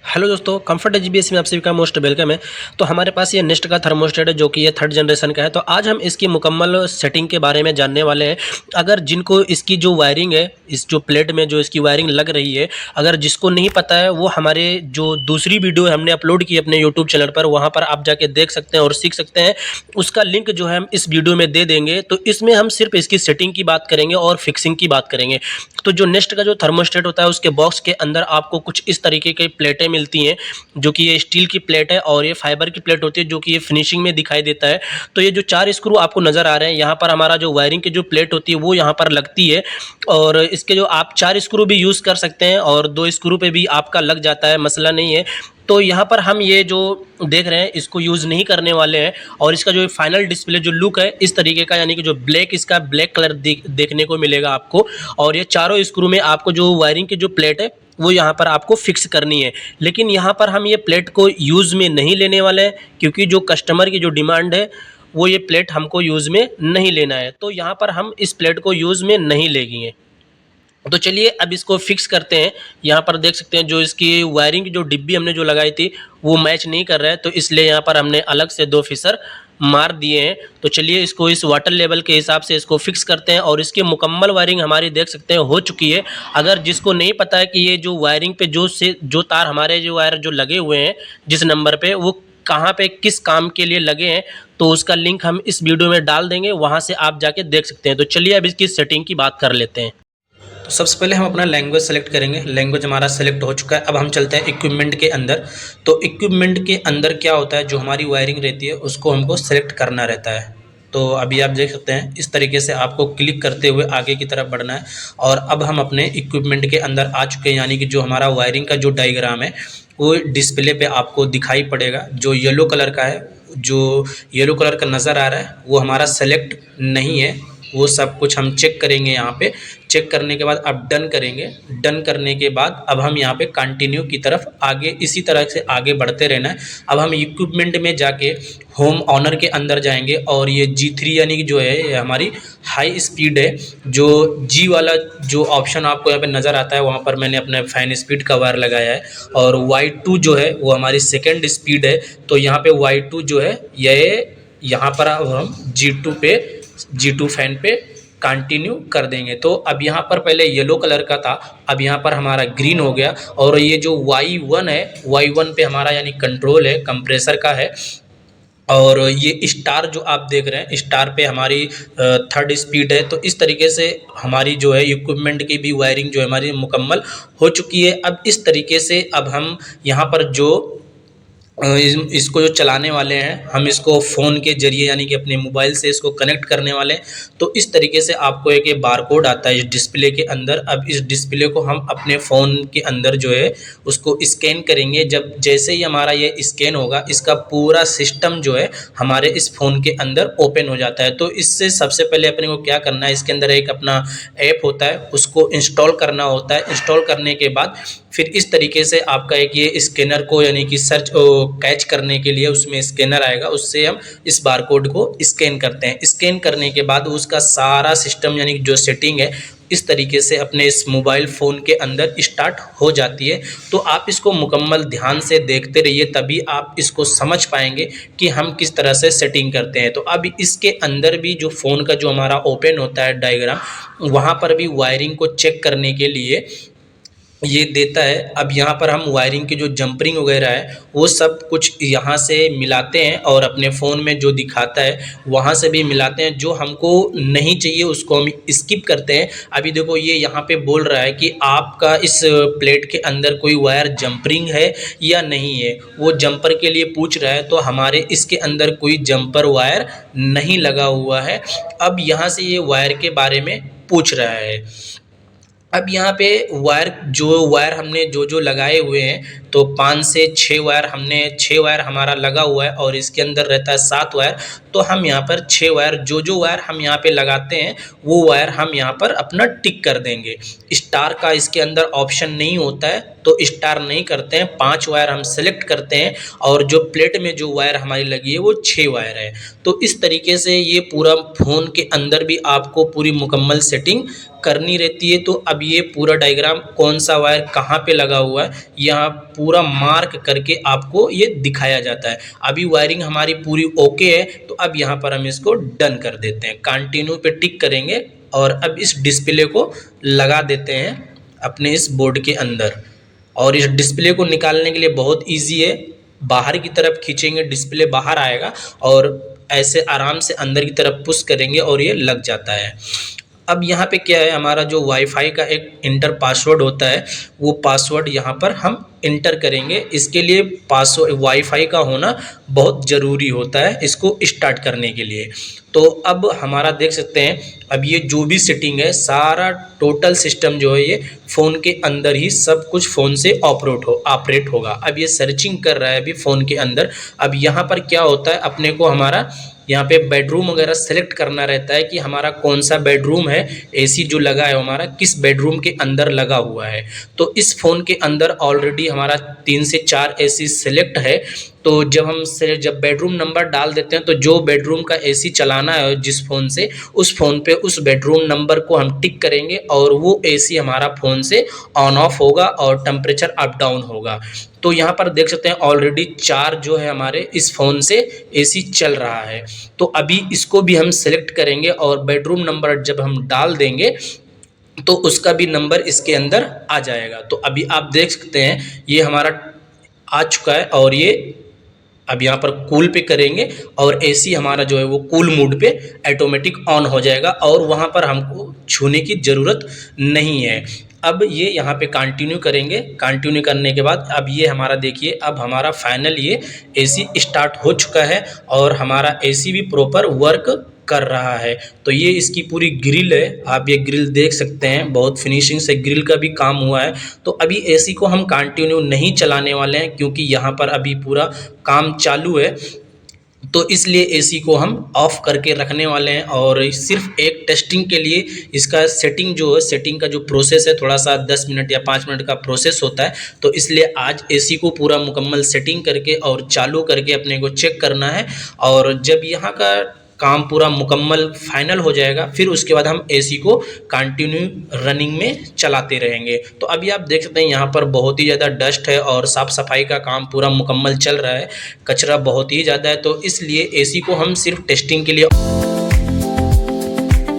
Hello दोस्तों, comfort HBs में आप सभी का मोस्ट वेलकम है। तो हमारे पास ये नेस्ट का थर्मोस्टेट है जो कि ये थर्ड जनरेशन का है। तो आज हम इसकी मुकम्मल सेटिंग के बारे में जानने वाले हैं। अगर जिनको इसकी जो वायरिंग है, इस जो प्लेट में जो इसकी वायरिंग लग रही है, अगर जिसको नहीं पता है वो हमारे जो दूसरी वीडियो हमने अपलोड की अपने यूट्यूब चैनल पर, वहाँ पर आप जाके देख सकते हैं और सीख सकते हैं। उसका लिंक जो है हम इस वीडियो में दे देंगे। तो इसमें हम सिर्फ इसकी सेटिंग की बात करेंगे और फिक्सिंग की बात करेंगे। तो जो नेस्ट का जो थर्मोस्टेट होता है उसके बॉक्स के अंदर आपको कुछ इस तरीके की प्लेटें मिलती हैं, जो कि ये स्टील की प्लेट है और ये फाइबर की प्लेट होती है, जो कि ये फिनिशिंग में दिखाई देता है। तो ये जो 4 स्क्रू आपको नज़र आ रहे हैं, यहाँ पर हमारा जो वायरिंग की जो प्लेट होती है वो यहाँ पर लगती है। और इसके जो आप 4 स्क्रू भी यूज़ कर सकते हैं और 2 स्क्रू पे भी आपका लग जाता है, मसला नहीं है। तो यहाँ पर हम ये जो देख रहे हैं इसको यूज़ नहीं करने वाले हैं। और इसका जो फाइनल डिस्प्ले जो लुक है इस तरीके का, यानी कि जो ब्लैक, इसका ब्लैक कलर देखने को मिलेगा आपको। और ये चारों स्क्रू में आपको जो वायरिंग की जो प्लेट है वो यहाँ पर आपको फिक्स करनी है। लेकिन यहाँ पर हम ये प्लेट को यूज़ में नहीं लेने वाले हैं, क्योंकि जो कस्टमर की जो डिमांड है वो ये प्लेट हमको यूज़ में नहीं लेना है। तो यहाँ पर हम इस प्लेट को यूज़ में नहीं लेंगे। तो चलिए अब इसको फिक्स करते हैं। यहाँ पर देख सकते हैं जो इसकी वायरिंग की जो डिब्बी हमने जो लगाई थी वो मैच नहीं कर रहा है, तो इसलिए यहाँ पर हमने अलग से 2 फिसर मार दिए हैं। तो चलिए इसको इस वाटर लेवल के हिसाब से इसको फिक्स करते हैं। और इसकी मुकम्मल वायरिंग हमारी देख सकते हैं हो चुकी है। अगर जिसको नहीं पता है कि ये जो वायरिंग पे जो तार हमारे जो वायर जो लगे हुए हैं जिस नंबर पे, वो कहाँ पे किस काम के लिए लगे हैं, तो उसका लिंक हम इस वीडियो में डाल देंगे, वहाँ से आप जाके देख सकते हैं। तो चलिए अब इसकी सेटिंग की बात कर लेते हैं। तो सबसे पहले हम अपना लैंग्वेज सेलेक्ट करेंगे। लैंग्वेज हमारा सेलेक्ट हो चुका है। अब हम चलते हैं इक्विपमेंट के अंदर। तो इक्विपमेंट के अंदर क्या होता है, जो हमारी वायरिंग रहती है उसको हमको सेलेक्ट करना रहता है। तो अभी आप देख सकते हैं इस तरीके से आपको क्लिक करते हुए आगे की तरफ बढ़ना है। और अब हम अपने इक्विपमेंट के अंदर आ चुके हैं, यानी कि जो हमारा वायरिंग का जो डायग्राम है वो डिस्प्ले पे आपको दिखाई पड़ेगा। जो येलो कलर का है, जो येलो कलर का नज़र आ रहा है वो हमारा सेलेक्ट नहीं है। वो सब कुछ हम चेक करेंगे। यहाँ पे चेक करने के बाद अब डन करेंगे। डन करने के बाद अब हम यहाँ पे कंटिन्यू की तरफ आगे इसी तरह से आगे बढ़ते रहना है। अब हम इक्विपमेंट में जाके होम ऑनर के अंदर जाएंगे और ये G3 यानी कि जो है ये हमारी हाई स्पीड है। जो G वाला जो ऑप्शन आपको यहाँ पे नज़र आता है, वहाँ पर मैंने अपने फैन स्पीड का वायर लगाया है। और Y2 जो है वो हमारी सेकेंड स्पीड है। तो यहाँ पे Y2 जो है ये यहाँ पर अब हम G2 फैन पे कंटिन्यू कर देंगे। तो अब यहाँ पर पहले येलो कलर का था, अब यहाँ पर हमारा ग्रीन हो गया। और ये जो Y1 है, Y1 पे हमारा यानी कंट्रोल है, कंप्रेसर का है। और ये स्टार जो आप देख रहे हैं, स्टार पे हमारी थर्ड स्पीड है। तो इस तरीके से हमारी जो है इक्विपमेंट की भी वायरिंग जो है हमारी मुकम्मल हो चुकी है। अब इस तरीके से अब हम यहाँ पर जो इसको जो चलाने वाले हैं, हम इसको फ़ोन के ज़रिए यानी कि अपने मोबाइल से इसको कनेक्ट करने वाले हैं। तो इस तरीके से आपको एक ये बारकोड आता है इस डिस्प्ले के अंदर। अब इस डिस्प्ले को हम अपने फ़ोन के अंदर जो है उसको स्कैन करेंगे। जब जैसे ही हमारा ये स्कैन होगा, इसका पूरा सिस्टम जो है हमारे इस फ़ोन के अंदर ओपन हो जाता है। तो इससे सबसे पहले अपने को क्या करना है, इसके अंदर एक अपना ऐप होता है उसको इंस्टॉल करना होता है। इंस्टॉल करने के बाद फिर इस तरीके से आपका एक ये स्कैनर को यानी कि सर्च कैच करने के लिए उसमें स्कैनर आएगा, उससे हम इस बारकोड को स्कैन करते हैं। स्कैन करने के बाद उसका सारा सिस्टम यानी कि जो सेटिंग है इस तरीके से अपने इस मोबाइल फ़ोन के अंदर स्टार्ट हो जाती है। तो आप इसको मुकम्मल ध्यान से देखते रहिए, तभी आप इसको समझ पाएंगे कि हम किस तरह से सेटिंग करते हैं। तो अब इसके अंदर भी जो फ़ोन का जो हमारा ओपन होता है डायग्राम, वहाँ पर भी वायरिंग को चेक करने के लिए ये देता है। अब यहाँ पर हम वायरिंग की जो जंपरिंग वगैरह है वो सब कुछ यहाँ से मिलाते हैं और अपने फ़ोन में जो दिखाता है वहाँ से भी मिलाते हैं। जो हमको नहीं चाहिए उसको हम स्किप करते हैं। अभी देखो ये यहाँ पे बोल रहा है कि आपका इस प्लेट के अंदर कोई वायर जंपरिंग है या नहीं है, वो जंपर के लिए पूछ रहा है। तो हमारे इसके अंदर कोई जंपर वायर नहीं लगा हुआ है। अब यहाँ से ये वायर के बारे में पूछ रहा है। अब यहाँ पे वायर हमने जो लगाए हुए हैं, तो 5 से 6 वायर हमने 6 वायर हमारा लगा हुआ है और इसके अंदर रहता है 7 वायर। तो हम यहाँ पर 6 वायर जो वायर हम यहाँ पे लगाते हैं वो वायर हम यहाँ पर अपना टिक कर देंगे। स्टार का इसके अंदर ऑप्शन नहीं होता है तो स्टार नहीं करते हैं। 5 वायर हम सेलेक्ट करते हैं और जो प्लेट में जो वायर हमारी लगी है वो 6 वायर है। तो इस तरीके से ये पूरा फ़ोन के अंदर भी आपको पूरी मुकम्मल सेटिंग करनी रहती है। तो अब ये पूरा डायग्राम कौन सा वायर कहाँ पे लगा हुआ है यहाँ पूरा मार्क करके आपको ये दिखाया जाता है। अभी वायरिंग हमारी पूरी ओके है, तो अब यहाँ पर हम इसको डन कर देते हैं, कंटिन्यू पे टिक करेंगे और अब इस डिस्प्ले को लगा देते हैं अपने इस बोर्ड के अंदर। और इस डिस्प्ले को निकालने के लिए बहुत ईजी है, बाहर की तरफ खींचेंगे डिस्प्ले बाहर आएगा और ऐसे आराम से अंदर की तरफ पुश करेंगे और ये लग जाता है। अब यहाँ पे क्या है, हमारा जो वाईफाई का एक इंटर पासवर्ड होता है वो पासवर्ड यहाँ पर हम इंटर करेंगे। इसके लिए पासवर्ड वाईफाई का होना बहुत ज़रूरी होता है इसको स्टार्ट करने के लिए। तो अब हमारा देख सकते हैं अब ये जो भी सेटिंग है सारा टोटल सिस्टम जो है ये फ़ोन के अंदर ही सब कुछ फ़ोन से ऑपरेट होगा। अब ये सर्चिंग कर रहा है अभी फ़ोन के अंदर। अब यहाँ पर क्या होता है, अपने को हमारा यहाँ पे बेडरूम वगैरह सेलेक्ट करना रहता है कि हमारा कौन सा बेडरूम है, एसी जो लगा है हमारा किस बेडरूम के अंदर लगा हुआ है। तो इस फ़ोन के अंदर ऑलरेडी हमारा 3 से 4 एसी सेलेक्ट है। तो जब बेडरूम नंबर डाल देते हैं तो जो बेडरूम का एसी चलाना है जिस फ़ोन से, उस फ़ोन पे उस बेडरूम नंबर को हम टिक करेंगे और वो एसी हमारा फ़ोन से ऑन ऑफ होगा और टेम्परेचर अप डाउन होगा। तो यहाँ पर देख सकते हैं ऑलरेडी 4 जो है हमारे इस फ़ोन से एसी चल रहा है। तो अभी इसको भी हम सेलेक्ट करेंगे और बेडरूम नंबर जब हम डाल देंगे तो उसका भी नंबर इसके अंदर आ जाएगा। तो अभी आप देख सकते हैं ये हमारा आ चुका है और ये अब यहाँ पर कूल पे करेंगे और एसी हमारा जो है वो कूल मोड पे ऑटोमेटिक ऑन हो जाएगा और वहाँ पर हमको छूने की ज़रूरत नहीं है। अब ये यहाँ पे कंटिन्यू करेंगे, कंटिन्यू करने के बाद अब ये हमारा देखिए अब हमारा फाइनल ये एसी स्टार्ट हो चुका है और हमारा एसी भी प्रॉपर वर्क कर रहा है। तो ये इसकी पूरी ग्रिल है, आप ये ग्रिल देख सकते हैं, बहुत फिनिशिंग से ग्रिल का भी काम हुआ है। तो अभी एसी को हम कंटिन्यू नहीं चलाने वाले हैं क्योंकि यहाँ पर अभी पूरा काम चालू है, तो इसलिए एसी को हम ऑफ़ करके रखने वाले हैं। और सिर्फ एक टेस्टिंग के लिए इसका सेटिंग जो है, सेटिंग का जो प्रोसेस है थोड़ा सा 10 मिनट या 5 मिनट का प्रोसेस होता है। तो इसलिए आज एसी को पूरा मुकम्मल सेटिंग करके और चालू करके अपने को चेक करना है। और जब यहाँ का काम पूरा मुकम्मल फाइनल हो जाएगा फिर उसके बाद हम एसी को कंटिन्यू रनिंग में चलाते रहेंगे। तो अभी आप देख सकते हैं यहाँ पर बहुत ही ज़्यादा डस्ट है और साफ़ सफाई का काम पूरा मुकम्मल चल रहा है, कचरा बहुत ही ज़्यादा है। तो इसलिए एसी को हम सिर्फ टेस्टिंग के लिए